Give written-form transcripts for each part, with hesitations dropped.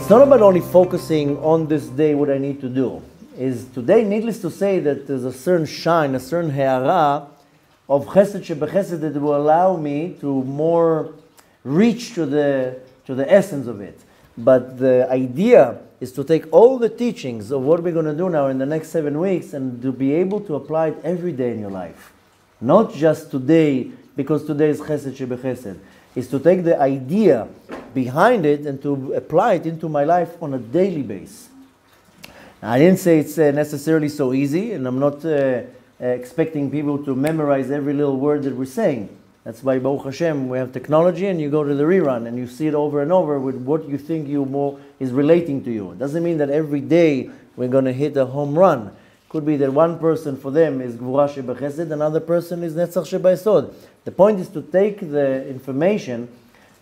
it's not about only focusing on this day what I need to do. Is today, needless to say, that there's a certain shine, a certain ha'ara of chesed shebechesed that will allow me to more reach to the essence of it. But the idea is to take all the teachings of what we're going to do now in the next 7 weeks and to be able to apply it every day in your life. Not just today, because today is chesed shebechesed. Is to take the idea behind it and to apply it into my life on a daily basis. I didn't say it's necessarily so easy, and I'm not expecting people to memorize every little word that we're saying. That's why, Baruch Hashem, we have technology, and you go to the rerun, and you see it over and over with what you think is relating to you. It doesn't mean that every day we're going to hit a home run. Could be that one person for them is Gvura Shebechesed, another person is Netzach Shebayesod. The point is to take the information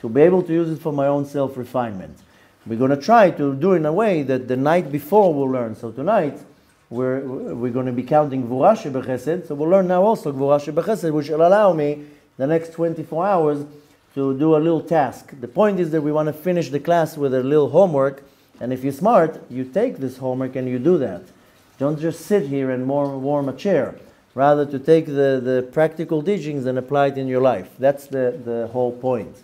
to be able to use it for my own self-refinement. We're going to try to do it in a way that the night before we'll learn. So tonight, we're going to be counting Gvura Shebechesed, so we'll learn now also Gvura Shebechesed, which will allow me the next 24 hours to do a little task. The point is that we want to finish the class with a little homework, and if you're smart, you take this homework and you do that. Don't just sit here and warm a chair. Rather to take the practical teachings and apply it in your life. That's the whole point.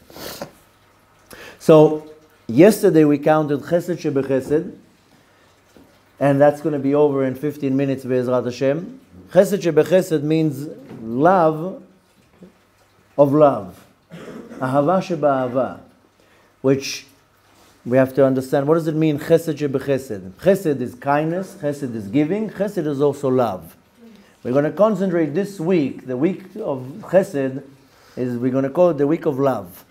So, yesterday we counted Chesed Shebechesed, and that's going to be over in 15 minutes, Be'ezrat Hashem. Chesed Shebechesed means love of love. Ahava Sheba'ava. Which we have to understand, what does it mean, Chesed Shebechesed? Chesed is kindness, Chesed is giving, Chesed is also love. We're going to concentrate this week, the week of Chesed, we're going to call it the week of love.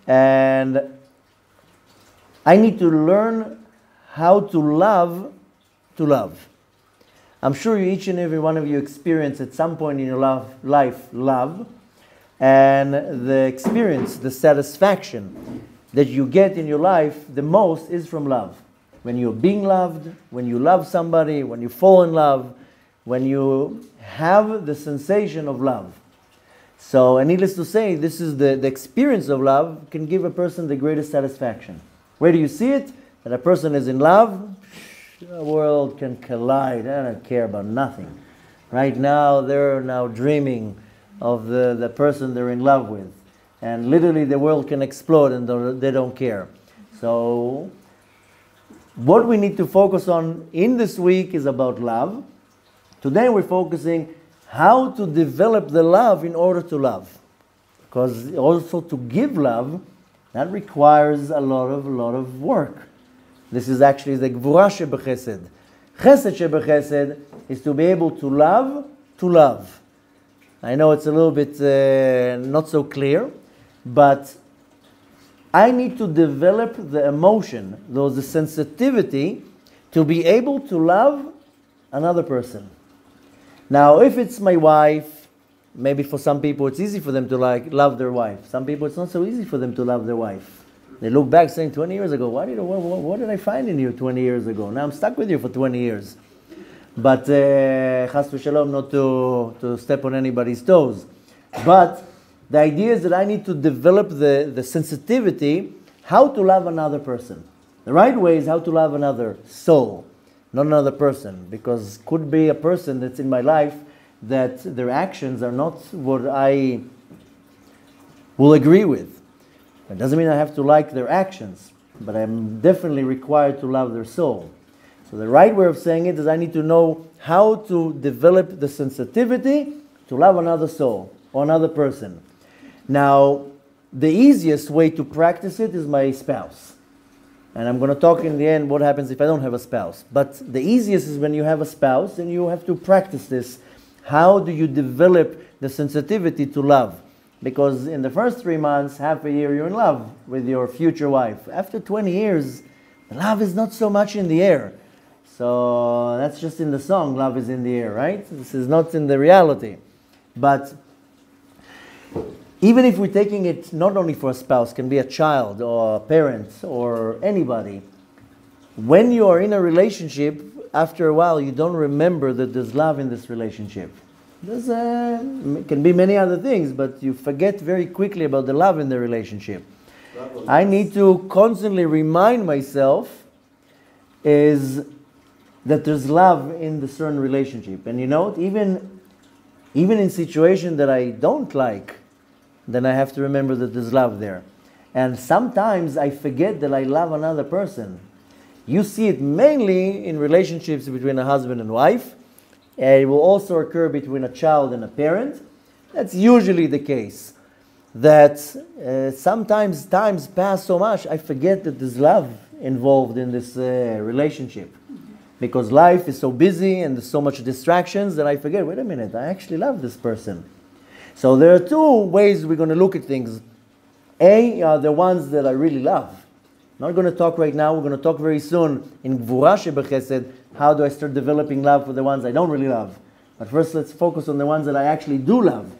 And I need to learn how to love to love. I'm sure each and every one of you experience at some point in your life love, and the experience, the satisfaction that you get in your life the most is from love. When you're being loved, when you love somebody, when you fall in love, when you have the sensation of love. So, and needless to say, this is the experience of love can give a person the greatest satisfaction. Where do you see it? That a person is in love, the world can collide. I don't care about nothing. Right now, they're now dreaming of the person they're in love with. And literally the world can explode and they don't care. So, what we need to focus on in this week is about love. Today we're focusing how to develop the love in order to love. Because also to give love, that requires a lot of work. This is actually the Gvura Shebechesed. Chesed Shebechesed is to be able to love to love. I know it's a little bit not so clear, but I need to develop the emotion, the sensitivity, to be able to love another person. Now, if it's my wife, maybe for some people it's easy for them to love their wife. Some people it's not so easy for them to love their wife. They look back saying, 20 years ago, what did I find in you 20 years ago? Now I'm stuck with you for 20 years. But, chas v'shalom, not to step on anybody's toes. But the idea is that I need to develop the sensitivity how to love another person. The right way is how to love another soul, not another person. Because could be a person that's in my life that their actions are not what I will agree with. It doesn't mean I have to like their actions, but I'm definitely required to love their soul. So the right way of saying it is I need to know how to develop the sensitivity to love another soul or another person. Now, the easiest way to practice it is my spouse. And I'm going to talk in the end what happens if I don't have a spouse. But the easiest is when you have a spouse and you have to practice this. How do you develop the sensitivity to love? Because in the first 3 months, half a year, you're in love with your future wife. After 20 years, love is not so much in the air. So that's just in the song, love is in the air, right? This is not in the reality. But even if we're taking it not only for a spouse, can be a child or a parent or anybody, when you are in a relationship, after a while you don't remember that there's love in this relationship. There's can be many other things, but you forget very quickly about the love in the relationship. I need to constantly remind myself is that there's love in the certain relationship. And you know, even in situations that I don't like, then I have to remember that there's love there. And sometimes I forget that I love another person. You see it mainly in relationships between a husband and wife. It will also occur between a child and a parent. That's usually the case. That sometimes times pass so much, I forget that there's love involved in this relationship. Because life is so busy and there's so much distractions that I forget, wait a minute, I actually love this person. So there are two ways we're going to look at things. A are the ones that I really love. Not going to talk right now, we're going to talk very soon in Gvura Shebechesed, how do I start developing love for the ones I don't really love. But first let's focus on the ones that I actually do love.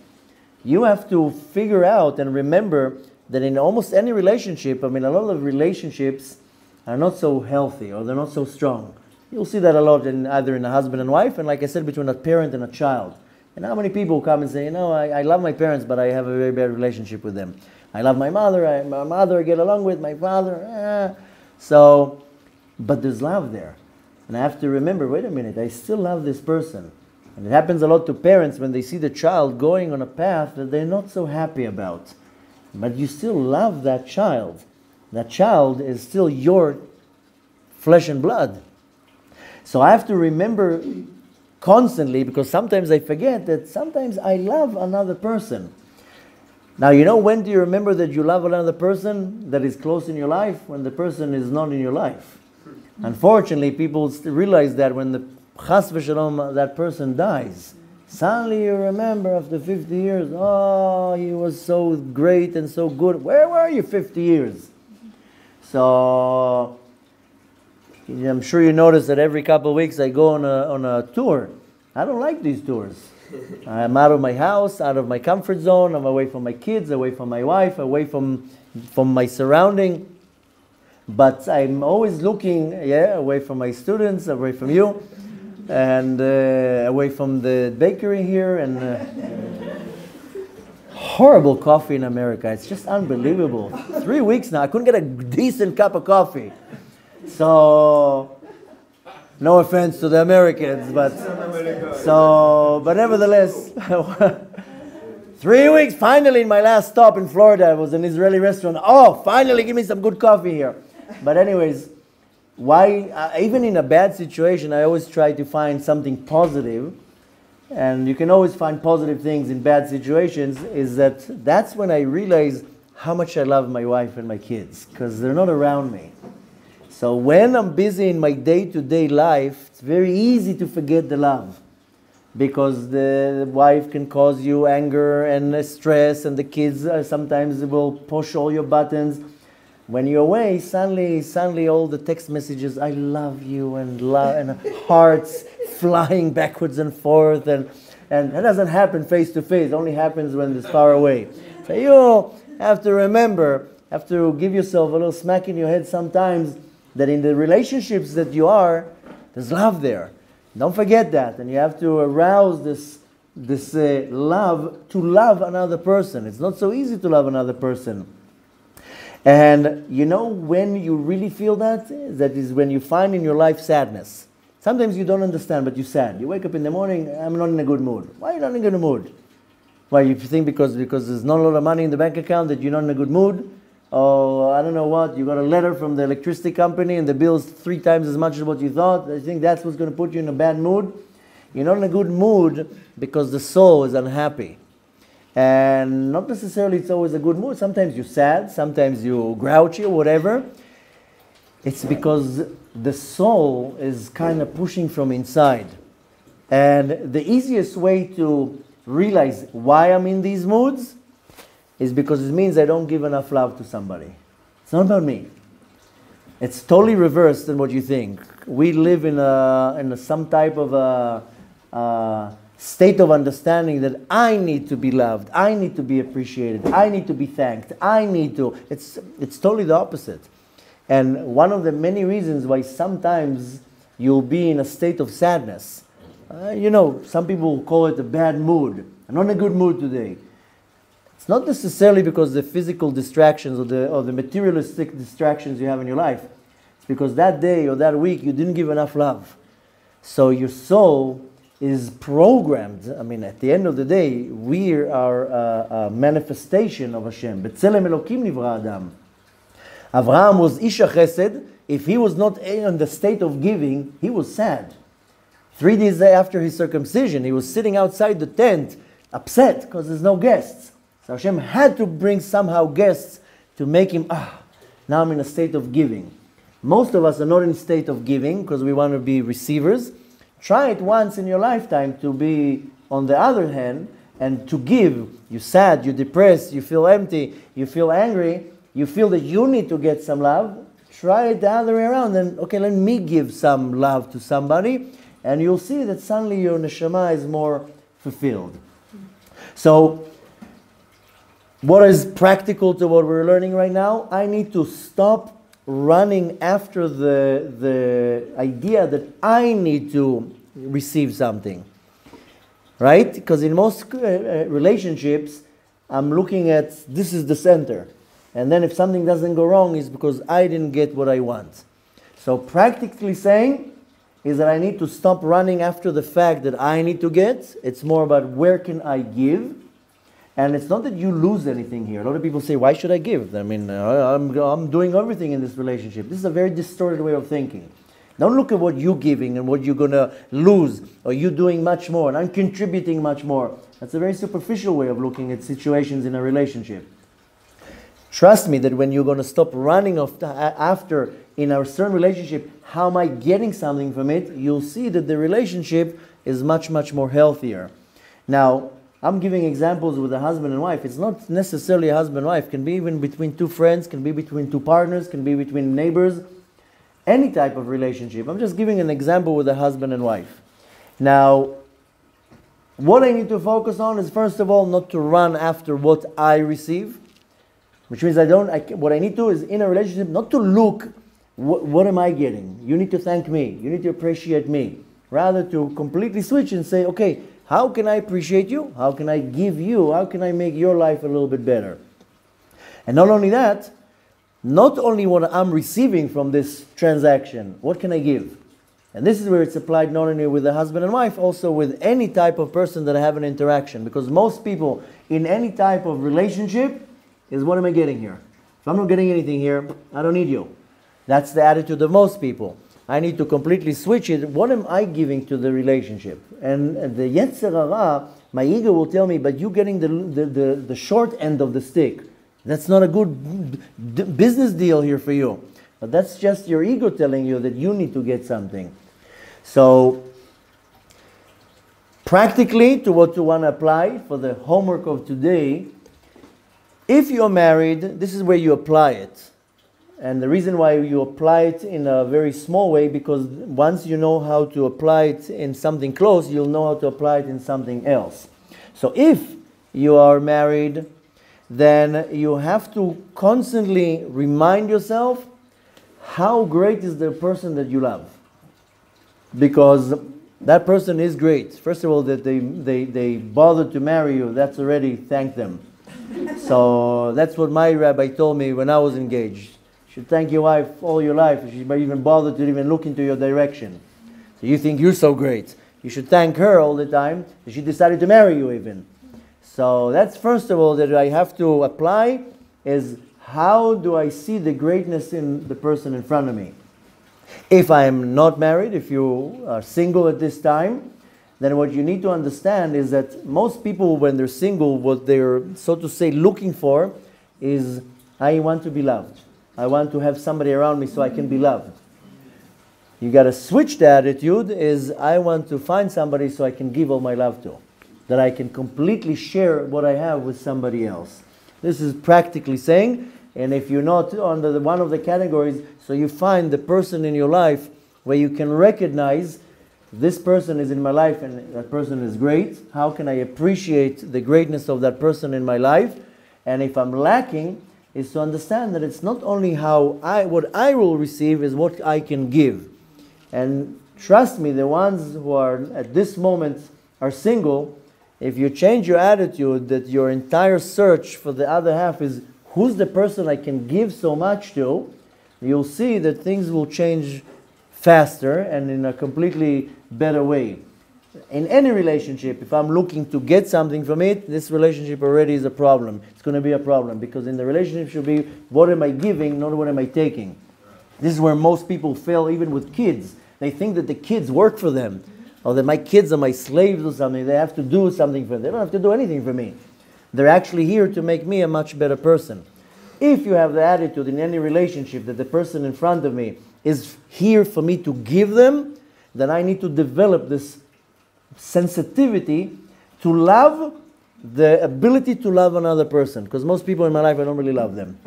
You have to figure out and remember that in almost any relationship, a lot of relationships are not so healthy or they're not so strong. You'll see that a lot either in a husband and wife, and like I said, between a parent and a child. And how many people come and say, I love my parents, but I have a very bad relationship with them. I love my mother, I get along with my father. But there's love there. And I have to remember, wait a minute, I still love this person. And it happens a lot to parents when they see the child going on a path that they're not so happy about. But you still love that child. That child is still your flesh and blood. So I have to remember constantly, because sometimes I forget that sometimes I love another person. Now, when do you remember that you love another person that is close in your life? When the person is not in your life. Unfortunately, people realize that when the chas v'shalom, that person dies. Suddenly you remember after 50 years, oh, he was so great and so good. Where were you 50 years? So I'm sure you notice that every couple of weeks I go on a tour. I don't like these tours. I'm out of my house, out of my comfort zone. I'm away from my kids, away from my wife, away from my surrounding. But I'm always looking, away from my students, away from you, and away from the bakery here, and horrible coffee in America. It's just unbelievable. 3 weeks now, I couldn't get a decent cup of coffee. So, no offense to the Americans, but nevertheless, 3 weeks, finally in my last stop in Florida, it was an Israeli restaurant. Oh, finally give me some good coffee here. But anyways, why, even in a bad situation, I always try to find something positive. And you can always find positive things in bad situations, that's when I realize how much I love my wife and my kids, because they're not around me. So when I'm busy in my day-to-day life, it's very easy to forget the love, because the wife can cause you anger and stress, and the kids sometimes will push all your buttons. When you're away, suddenly all the text messages, I love you, and hearts flying backwards and forth, and that doesn't happen face to face. It only happens when it's far away. So you have to remember, have to give yourself a little smack in your head sometimes, that in the relationships that you are, there's love there. Don't forget that, and you have to arouse this love to love another person. It's not so easy to love another person. And when you really feel that is when you find in your life sadness. Sometimes you don't understand, but you're sad. You wake up in the morning, I'm not in a good mood. Why are you not in a good mood? Why, you think because there's not a lot of money in the bank account that you're not in a good mood? Oh, I don't know what, you got a letter from the electricity company and the bill's 3 times as much as what you thought. I think that's what's going to put you in a bad mood. You're not in a good mood because the soul is unhappy. And not necessarily it's always a good mood. Sometimes you're sad, sometimes you're grouchy or whatever. It's because the soul is kind of pushing from inside. And the easiest way to realize why I'm in these moods is because it means I don't give enough love to somebody. It's not about me. It's totally reversed than what you think. We live in some type of a state of understanding that I need to be loved, I need to be appreciated, I need to be thanked, it's totally the opposite. And one of the many reasons why sometimes you'll be in a state of sadness, some people call it a bad mood. I'm not in a good mood today. It's not necessarily because the physical distractions or the materialistic distractions you have in your life. It's because that day or that week you didn't give enough love. So your soul is programmed. I mean, at the end of the day, we are a manifestation of Hashem. B'tzelem Elokim nivra Adam. Avraham was Isha Chesed. If he was not in the state of giving, he was sad. 3 days after his circumcision, he was sitting outside the tent, upset because there's no guests. So Hashem had to bring somehow guests to make him, now I'm in a state of giving. Most of us are not in a state of giving because we want to be receivers. Try it once in your lifetime to be on the other hand and to give. You're sad, you're depressed, you feel empty, you feel angry, you feel that you need to get some love. Try it the other way around and, okay, let me give some love to somebody, and you'll see that suddenly your neshama is more fulfilled. So, what is practical to what we're learning right now? I need to stop running after the idea that I need to receive something. Right? Because in most relationships, I'm looking at this is the center. And then if something doesn't go wrong, it's because I didn't get what I want. So practically saying is that I need to stop running after the fact that I need to get. It's more about where can I give. And it's not that you lose anything here. A lot of people say, why should I give? I mean, I'm doing everything in this relationship. This is a very distorted way of thinking. Don't look at what you're giving and what you're going to lose, or you doing much more and I'm contributing much more. That's a very superficial way of looking at situations in a relationship. Trust me that when you're going to stop running after in a certain relationship, how am I getting something from it? You'll see that the relationship is much, much more healthier. Now, I'm giving examples with a husband and wife. It's not necessarily a husband and wife. It can be even between two friends, can be between two partners, can be between neighbors. Any type of relationship. I'm just giving an example with a husband and wife. Now, what I need to focus on is, first of all, not to run after what I receive. Which means what I need to is, in a relationship, not to look, what am I getting? You need to thank me. You need to appreciate me. Rather to completely switch and say, okay, how can I appreciate you? How can I give you? How can I make your life a little bit better? And not only that, not only what I'm receiving from this transaction, what can I give? And this is where it's applied not only with the husband and wife, also with any type of person that I have an interaction. Because most people in any type of relationship is, what am I getting here? If I'm not getting anything here, I don't need you. That's the attitude of most people. I need to completely switch it. What am I giving to the relationship? And the Yetzer Hara, my ego will tell me, but you're getting the short end of the stick. That's not a good business deal here for you. But that's just your ego telling you that you need to get something. So, practically, to what you want to apply for the homework of today, if you're married, this is where you apply it. And the reason why you apply it in a very small way, because once you know how to apply it in something close, you'll know how to apply it in something else. So if you are married, then you have to constantly remind yourself how great is the person that you love. Because that person is great. First of all, that they bothered to marry you, that's already thank them. So that's what my rabbi told me when I was engaged. You should thank your wife all your life. She might even bother to even look into your direction. So you think you're so great. You should thank her all the time that she decided to marry you even. So that's first of all that I have to apply is, how do I see the greatness in the person in front of me? If I am not married, if you are single at this time, then what you need to understand is that most people, when they're single, what they're, so to say, looking for is, I want to be loved. I want to have somebody around me so I can be loved. You got to switch the attitude is, I want to find somebody so I can give all my love to. That I can completely share what I have with somebody else. This is practically saying, and if you're not under one of the categories, so you find the person in your life where you can recognize, this person is in my life and that person is great. How can I appreciate the greatness of that person in my life? And if I'm lacking, is to understand that it's not only what I will receive, is what I can give. And trust me, the ones who are at this moment are single, If you change your attitude that your entire search for the other half is who's the person I can give so much to, you'll see that things will change faster and in a completely better way. In any relationship, if I'm looking to get something from it, this relationship already is a problem. It's going to be a problem because in the relationship should be what am I giving, not what am I taking. This is where most people fail even with kids. They think that the kids work for them or that my kids are my slaves or something. They have to do something for them. They don't have to do anything for me. They're actually here to make me a much better person. If you have the attitude in any relationship that the person in front of me is here for me to give them, then I need to develop this sensitivity to love, the ability to love another person. Because most people in my life, I don't really love them.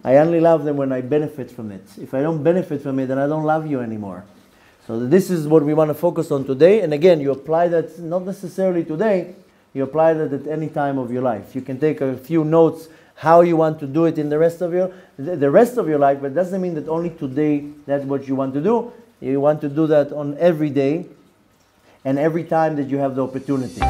I only love them when I benefit from it. If I don't benefit from it, then I don't love you anymore. So this is what we want to focus on today. And again, you apply that not necessarily today, you apply that at any time of your life. You can take a few notes how you want to do it in the rest of your life, but it doesn't mean that only today that's what you want to do. You want to do that on every day and every time that you have the opportunity.